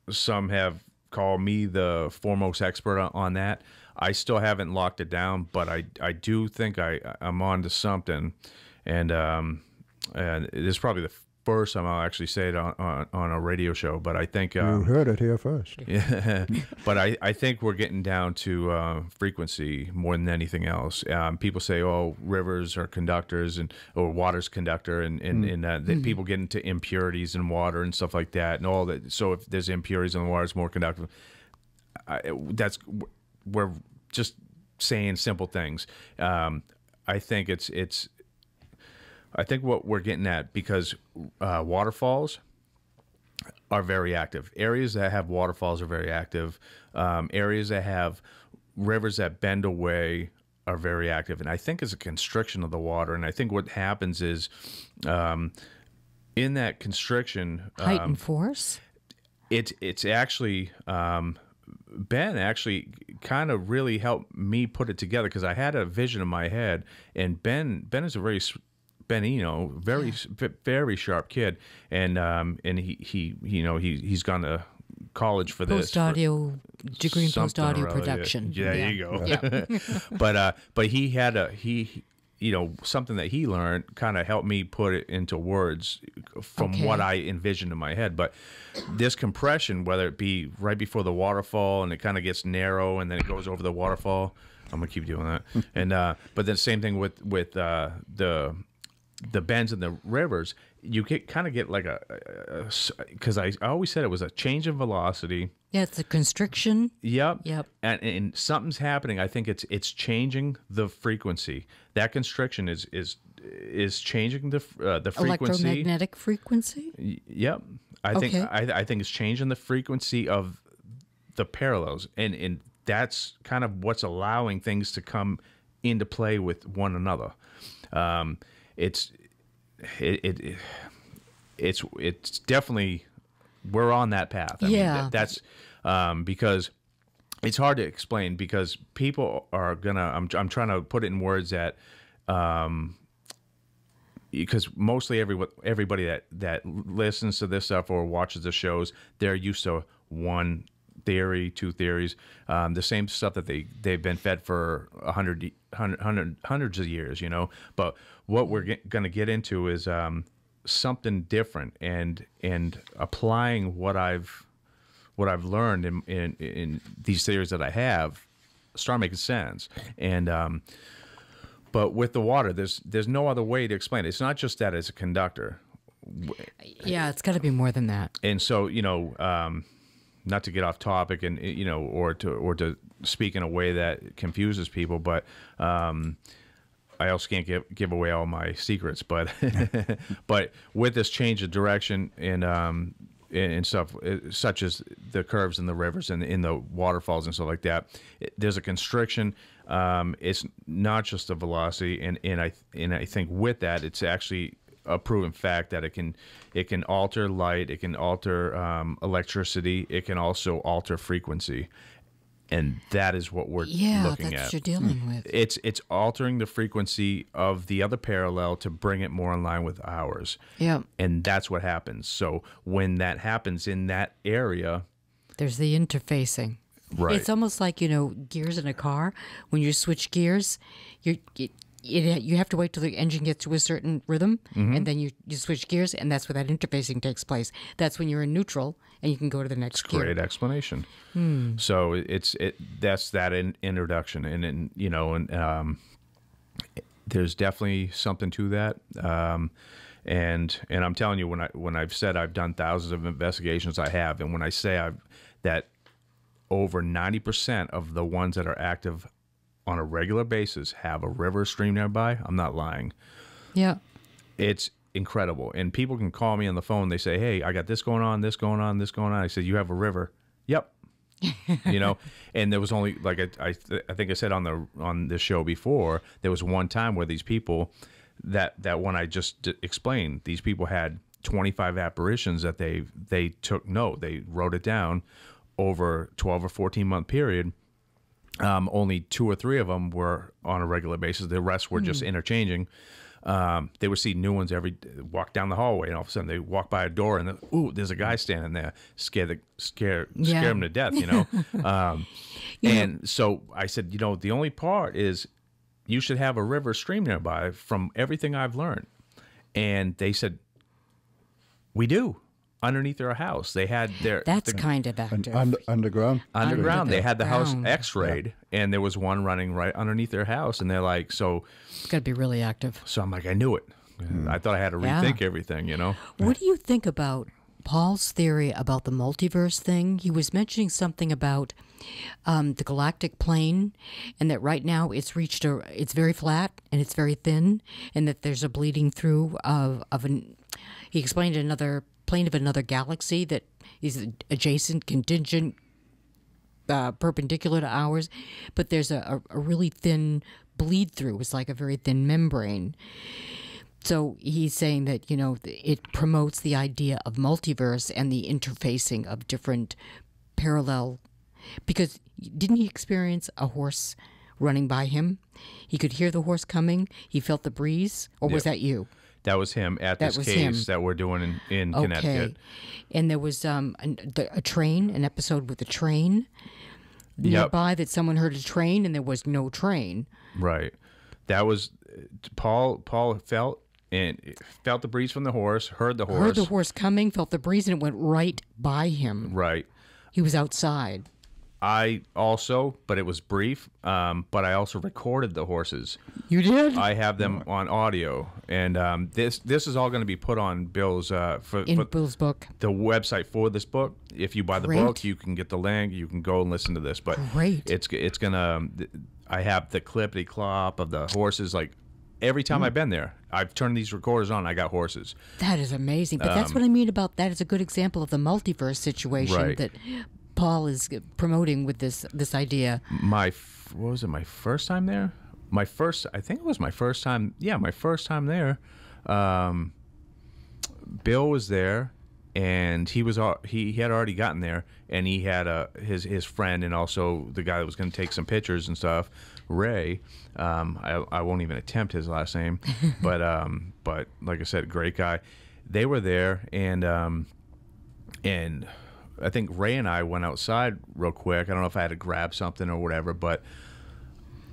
some have called me the foremost expert on that. I still haven't locked it down, but I do think I'm on to something, and this is probably the first time I'll actually say it on a radio show. But I think you heard it here first. Yeah, but I think we're getting down to frequency more than anything else. People say, "Oh, rivers are conductors, or water's conductor," and that people get into impurities in water and stuff like that, and all that. So if there's impurities in the water, it's more conductive. We're just saying simple things. I think I think what we're getting at, because waterfalls are very active. Areas that have waterfalls are very active. Areas that have rivers that bend away are very active. And I think it's a constriction of the water. And I think what happens is, in that constriction, heightened force. It's actually Ben actually kind of really helped me put it together, because I had a vision in my head, and Ben's spending, you know, very sharp kid, and he's gone to college for this degree in post audio something or other. production. Yeah, there you go. But he had you know, something that he learned kind of helped me put it into words from what I envisioned in my head. But this compression, whether it be right before the waterfall and it kind of gets narrow and then it goes over the waterfall, I'm gonna keep doing that. And but then same thing with the bends in the rivers. You kind of get like because I always said it was a change in velocity. Yeah, it's a constriction. Yep. Yep. And something's happening. I think it's changing the frequency. That constriction is changing the frequency. Electromagnetic frequency. Yep. I think it's changing the frequency of the parallels, and that's kind of what's allowing things to come into play with one another. It's definitely, we're on that path. I mean, that's because it's hard to explain, because people are gonna. I'm trying to put it in words that, because mostly everybody that listens to this stuff or watches the shows, they're used to one theory, two theories, the same stuff that they've been fed for hundreds of years, you know. But what we're going to get into is something different, and applying what I've learned in these theories that I have start making sense. And but with the water, there's no other way to explain it. It's not just that it's a conductor. Yeah, it's got to be more than that. And so, you know, not to get off topic, and you know, or to speak in a way that confuses people, but I also can't give away all my secrets. But but with this change of direction and stuff, such as the curves in the rivers and in the waterfalls and stuff like that, there's a constriction. It's not just the velocity, and I think with that, it's actually a proven fact that it can alter light, it can alter electricity, it can also alter frequency, and that is what we're looking at. Yeah, that's what you're dealing with. It's altering the frequency of the other parallel to bring it more in line with ours. Yeah, and that's what happens. So when that happens in that area, there's the interfacing. Right. It's almost like, you know, gears in a car. When you switch gears, you have to wait till the engine gets to a certain rhythm, and then you switch gears, and that's where that interfacing takes place. That's when you're in neutral, and you can go to the next gear. Great explanation. So that's that introduction, and you know, and there's definitely something to that. And I'm telling you, when I've said I've done thousands of investigations, I have, and when I say that over 90% of the ones that are active on a regular basis have a river stream nearby, I'm not lying. Yeah. It's incredible. And people can call me on the phone. They say, hey, I got this going on, this going on, this going on. I said, you have a river? Yep. You know, and there was only, like I think I said on the show before, there was one time where these people, that one I just explained, these people had 25 apparitions that they took note. They wrote it down over 12 or 14 month period. Only 2 or 3 of them were on a regular basis. The rest were just interchanging. They would see new ones walk down the hallway, and all of a sudden they walk by a door, and ooh, there's a guy standing there. Scare them to death, you know. And so I said, you know, the only part is you should have a river stream nearby from everything I've learned. And they said, we do. Underneath their house, they had kind of active. Underground. Underground, they had the house X-rayed, and there was one running right underneath their house, and they're like, so it's got to be really active. So I'm like, I knew it. I thought I had to rethink everything, you know. What do you think about Paul's theory about the multiverse thing? He was mentioning something about the galactic plane, and that right now it's very flat and it's very thin, and that there's a bleeding through he explained another plane of another galaxy that is adjacent, contingent, perpendicular to ours, but there's a really thin bleed through. It's like a very thin membrane. So he's saying that, you know, it promotes the idea of multiverse and the interfacing of different parallel, because didn't he experience a horse running by him? He could hear the horse coming. He felt the breeze, or was that you? That was him at this case that we're doing in Connecticut. And there was a train, an episode with a train nearby that someone heard a train and there was no train. Right. That was Paul felt the breeze from the horse, heard the horse coming, felt the breeze, and it went right by him. Right. He was outside. I also, but it was brief, but I also recorded the horses. You did? I have them on audio, and this is all going to be put on Bill's Bill's book. The website for this book. If you buy the book, you can get the link. You can go and listen to this. But it's gonna. I have the clippity clop of the horses. Like every time I've been there, I've turned these recorders on. I got horses. That is amazing. But that's what I mean about that. Is a good example of the multiverse situation that Paul is promoting with this idea. What was it? My first time there. I think it was my first time. Yeah, my first time there. Bill was there, and he had already gotten there, and he had his friend and also the guy that was going to take some pictures and stuff, Ray. I won't even attempt his last name, but like I said, great guy. They were there, and I think Ray and I went outside real quick. I don't know if I had to grab something or whatever, but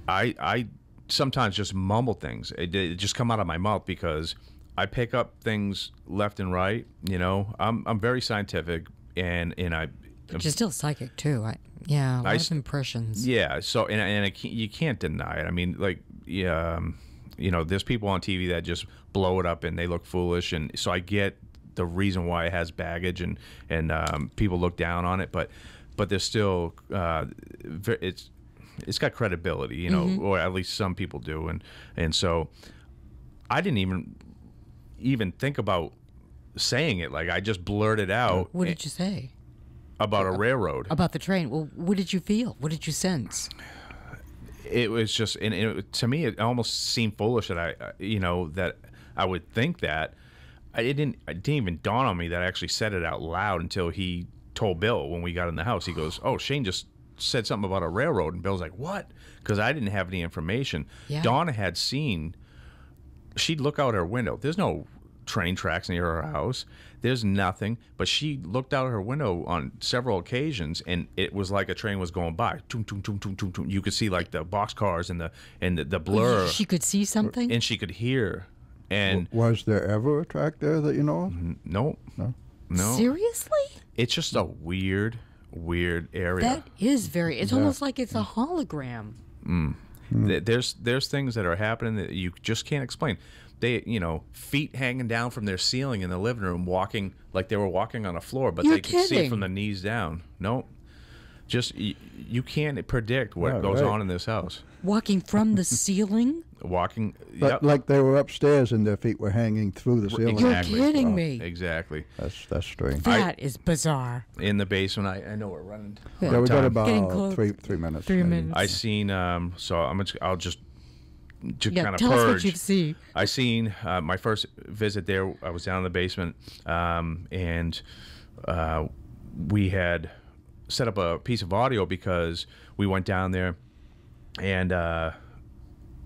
I sometimes just mumble things. It just come out of my mouth because I pick up ththings left and right. You know, I'm very scientific, and But you're still psychic too. A lot of impressions. Yeah. So you can't deny it. I mean, like you know, there's people on TV that just blow it up and they look foolish, and so I get the reason why it has baggage and people look down on it, but there's still it's got credibility, you know, or at least some people do, and so I didn't even think about saying it. Like I just blurted out. What did you say? About a railroad. About the train. Well, what did you feel? What did you sense? It was just, to me, it almost seemed foolish that I would think that. It didn't even dawn on me that I actually said it out loud until he told Bill when we got in the house. He goes, "Oh, Shane just said something about a railroad," and Bill's like, "What?" Because I didn't have any information. Yeah. Donna had seen. She'd look out her window. There's no train tracks near her house. There's nothing. But she looked out her window on several occasions, and it was like a train was going by. Toom, toom, toom, toom, toom, toom. You could see like the boxcars and the blur. She could see something, and she could hear. And was there ever a track there that you know of? No. Seriously? It's just a weird area. That is very. It's almost like it's a hologram. There's things that are happening that you just can't explain. They, feet hanging down from their ceiling in the living room, walking like they were walking on a floor, but they could see from the knees down. No, just you can't predict what goes on in this house. Walking from the ceiling. Walking, like they were upstairs and their feet were hanging through the ceiling. Exactly. You're kidding me. Exactly. That's strange. That is bizarre. In the basement, I know we're running. Yeah, we got about 3 minutes. 3 minutes. I seen. So I'll just kind of tell purge. us what you see. I seen my first visit there. I was down in the basement, and we had set up a piece of audio because we went down there, and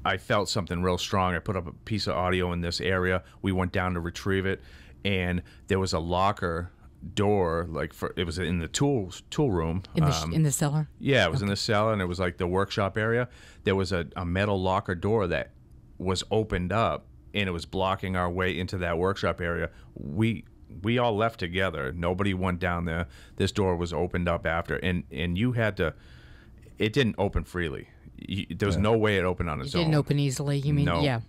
I felt something real strong. I put up a piece of audio in this area. We went down to retrieve it, and there was a locker door, it was in the tool room. In the cellar? Yeah, it was in the cellar, and it was like the workshop area. There was a metal locker door that was opened up, and it was blocking our way into that workshop area. We all left together. Nobody went down there. This door was opened up after, and you had to. It didn't open freely. There was no way it opened on its own. It didn't open easily. You mean? No. Yeah.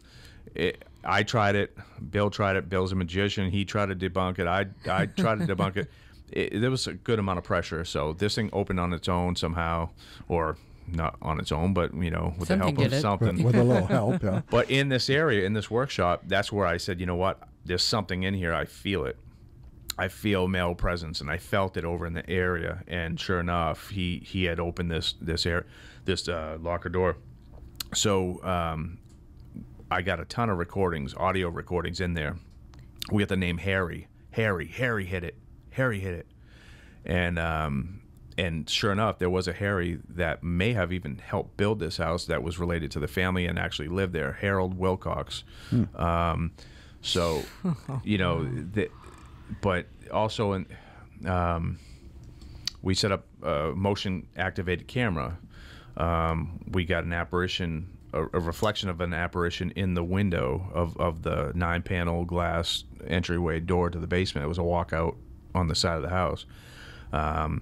I tried it. Bill tried it. Bill's a magician. He tried to debunk it. I tried to debunk it. There was a good amount of pressure. So this thing opened on its own somehow, or not on its own, but with the help of something. With a little help, yeah. But in this area, in this workshop, that's where I said, you know what? There's something in here. I feel it. I feel male presence, and I felt it over in the area. And sure enough, he had opened this locker door. So I got a ton of recordings, audio recordings in there. We got the name Harry. Harry hit it. Harry hit it. And sure enough, there was a Harry that may have even helped build this house that was related to the family and actually lived there, Harold Wilcox. So, you know, but also we set up a motion activated camera. We got an apparition, a reflection of an apparition in the window of the 9-panel glass entryway door to the basement. It was a walkout on the side of the house.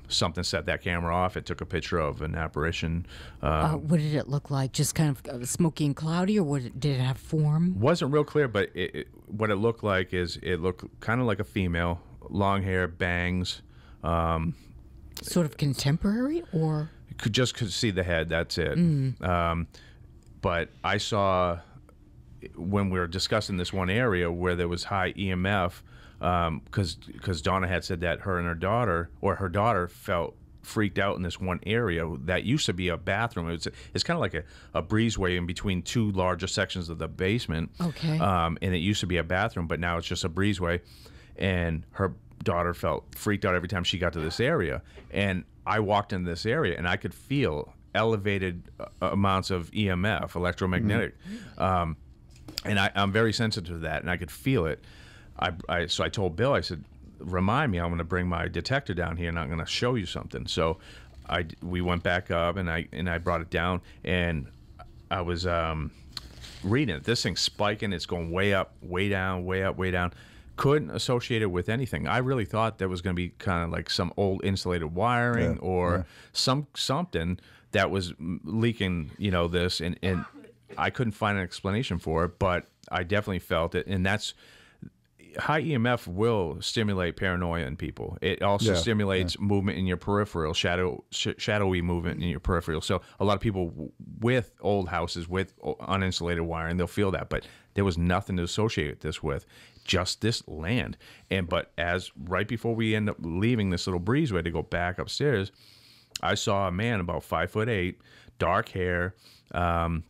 Something set that camera off. It took a picture of an apparition. What did it look like? Just kind of smoky and cloudy, or did it have form? Wasn't real clear, but what it looked like is it looked kind of like a female, long hair, bangs. Sort of contemporary, or Could see the head. That's it. But I saw when we were discussing this one area where there was high EMF, because Donna had said that her daughter felt freaked out in this one area that used to be a bathroom. It's kind of like a breezeway in between two larger sections of the basement. Okay. And it used to be a bathroom, but now it's just a breezeway. And her daughter felt freaked out every time she got to this area. And I walked in this area and I could feel elevated amounts of EMF, electromagnetic. And I'm very sensitive to that, and I could feel it. So I told Bill, I said, remind me, I'm going to bring my detector down here and I'm going to show you something. So we went back up and I brought it down, and I was reading it. This thing's spiking. It's going way up, way down, way up, way down. Couldn't associate it with anything. I really thought there was going to be kind of like some old insulated wiring or something that was leaking, this, and I couldn't find an explanation for it, but I definitely felt it, and that's high EMF will stimulate paranoia in people. It also stimulates movement in your peripheral, shadowy movement in your peripheral. So a lot of people with old houses with uninsulated wiring, they'll feel that, but there was nothing to associate this with, just this land. But as right before we end up leaving this little breezeway to go back upstairs, I saw a man about 5'8", dark hair. I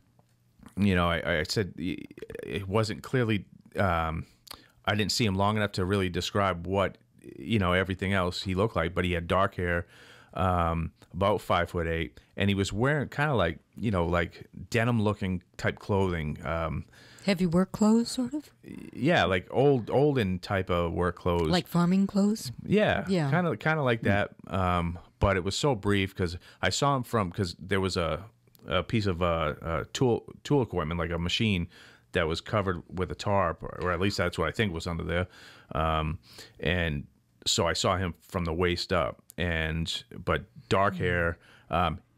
said it wasn't clearly. I didn't see him long enough to really describe what everything else he looked like, but he had dark hair, about 5'8", and he was wearing kind of like like denim looking type clothing. Heavy work clothes, sort of. Yeah, like olden type of work clothes, like farming clothes. Yeah, kind of like that. But it was so brief because I saw him because there was a piece of tool equipment, like a machine that was covered with a tarp, or at least that's what I think was under there. And so I saw him from the waist up, but dark hair.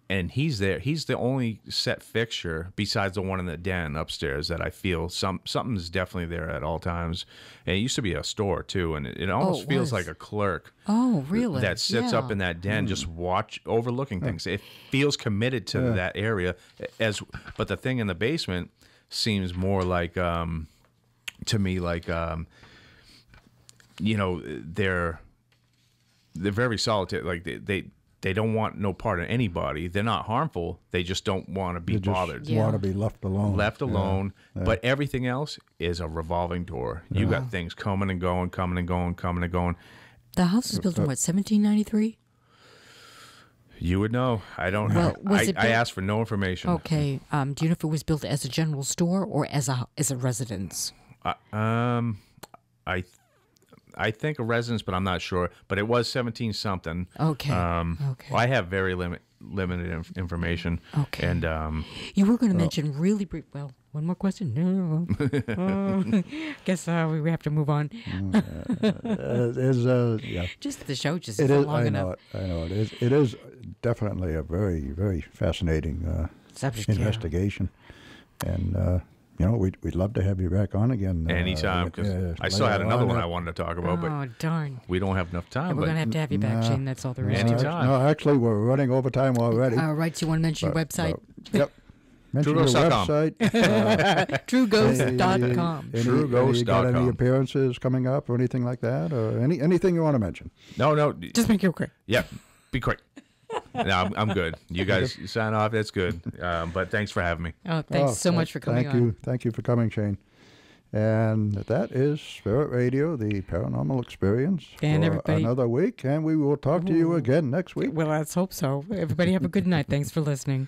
And he's there. He's the only set fixture besides the one in the den upstairs that I feel something's definitely there at all times. And it used to be a store too, and it almost feels like a clerk. Oh, really? That sits up in that den, just overlooking things. It feels committed to that area. But the thing in the basement seems more like to me like they're very solitary. Like they don't want no part of anybody. They're not harmful. They just don't want to be bothered. Want to be left alone. Left alone. Yeah. But everything else is a revolving door. You got things coming and going, coming and going, coming and going. The house was built in what, 1793? You would know. I don't know. I asked for no information. Okay. Do you know if it was built as a general store or as a residence? I think a residence, but I'm not sure. But it was 17 something. Okay. Okay. Well, I have very limited information. Okay. And you were going to mention really brief. Well, one more question. No. Guess we have to move on. Just the show just isn't long enough. I know it is. It is definitely a very, very fascinating subject, investigation, and. We'd love to have you back on again. Anytime, because I still had another one I wanted to talk about, but darn, we don't have enough time. Yeah, we're going to have you back, Shane. That's all there is. Anytime. No, actually, we're running over time already. Right, so you want to mention your website? Yep. Mention your website. TrueGhost.com. You got any appearances coming up or anything like that? Or anything you want to mention? No. Just make it quick. Yep. Be quick. No, I'm good. You guys sign off. That's good. But thanks for having me. Oh, thanks so much for coming on. Thank you for coming, Shane. And that is Spirit Radio, the paranormal experience and for everybody, another week. And we will talk to you again next week. Well, let's hope so. Everybody have a good night. Thanks for listening.